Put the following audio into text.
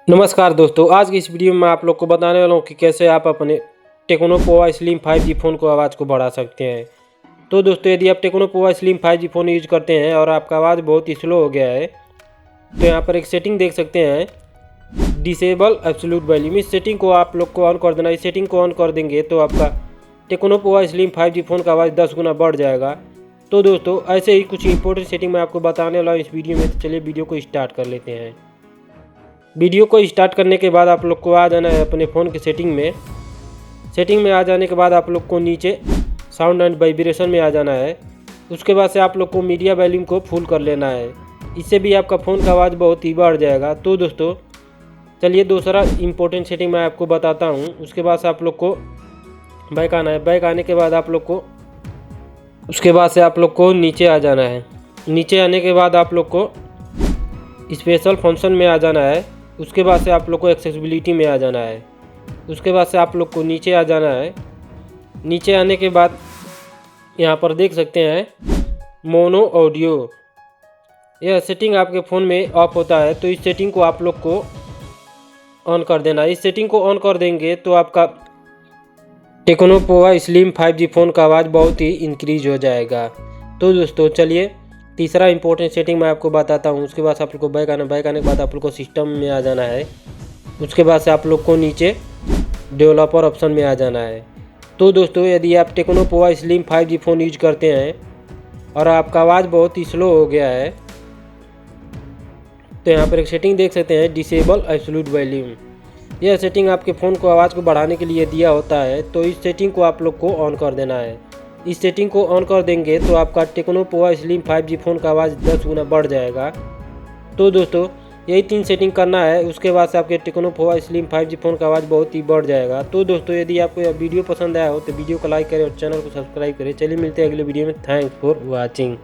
नमस्कार दोस्तों, आज की इस वीडियो में मैं आप लोग को बताने वाला हूँ कि कैसे आप अपने techno Pova slim 5G phone को आवाज़ को बढ़ा सकते हैं। तो दोस्तों, यदि आप techno Pova slim 5G phone use करते हैं और आपका आवाज़ बहुत ही स्लो हो गया है, तो यहाँ पर एक सेटिंग देख सकते हैं, डिसेबल एब्सोल्यूट वॉल्यूम। इस सेटिंग को आप लोग को ऑन कर देना। इस सेटिंग को ऑन कर देंगे तो आपका techno Pova slim 5G phone का आवाज़ 10 गुना बढ़ जाएगा। तो दोस्तों, ऐसे ही कुछ इंपॉर्टेंट सेटिंग मैं आपको बताने वाला हूँ इस वीडियो में। तो चलिए वीडियो को स्टार्ट कर लेते हैं। वीडियो को स्टार्ट करने के बाद आप लोग को आ जाना है अपने फ़ोन की सेटिंग में। सेटिंग में आ जाने के बाद आप लोग को नीचे साउंड एंड वाइब्रेशन में आ जाना है। उसके बाद से आप लोग को मीडिया वॉल्यूम को फुल कर लेना है। इससे भी आपका फ़ोन का आवाज़ बहुत ही बढ़ जाएगा। तो दोस्तों, चलिए दूसरा इंपॉर्टेंट सेटिंग मैं आपको बताता हूँ। उसके बाद से आप लोग को बैक आना है। बैक आने के बाद आप लोग को नीचे आ जाना है। नीचे आने के बाद आप लोग को स्पेशल फंक्शन में आ जाना है। उसके बाद से आप लोग को एक्सेसिबिलिटी में आ जाना है। उसके बाद से आप लोग को नीचे आ जाना है। नीचे आने के बाद यहाँ पर देख सकते हैं मोनो ऑडियो, यह सेटिंग आपके फ़ोन में ऑफ होता है। तो इस सेटिंग को आप लोग को ऑन कर देना है। इस सेटिंग को ऑन कर देंगे तो आपका techno Pova slim 5G phone का आवाज़ बहुत ही इंक्रीज हो जाएगा। तो दोस्तों, चलिए तीसरा इंपॉर्टेंट सेटिंग मैं आपको बताता हूँ। उसके बाद आप लोग को बैक आना। बैक आने के बाद आप लोग को सिस्टम में आ जाना है। उसके बाद से आप लोग को नीचे डेवलपर ऑप्शन में आ जाना है। तो दोस्तों, यदि आप techno Pova slim 5G phone use करते हैं और आपका आवाज़ बहुत ही स्लो हो गया है, तो यहाँ पर एक सेटिंग देख सकते हैं, डिसेबल एब्सोल्यूट वॉल्यूम। यह सेटिंग आपके फ़ोन को आवाज़ को बढ़ाने के लिए दिया होता है। तो इस सेटिंग को आप लोग को ऑन कर देना है। इस सेटिंग को ऑन कर देंगे तो आपका techno Pova slim 5G phone का आवाज़ 10 गुना बढ़ जाएगा। तो दोस्तों, यही 3 सेटिंग करना है। उसके बाद से आपके techno Pova slim 5G phone का आवाज़ बहुत ही बढ़ जाएगा। तो दोस्तों, यदि आपको यह वीडियो पसंद आया हो तो वीडियो को लाइक करें और चैनल को सब्सक्राइब करें। चलिए मिलते हैं अगले वीडियो में। Thanks for watching.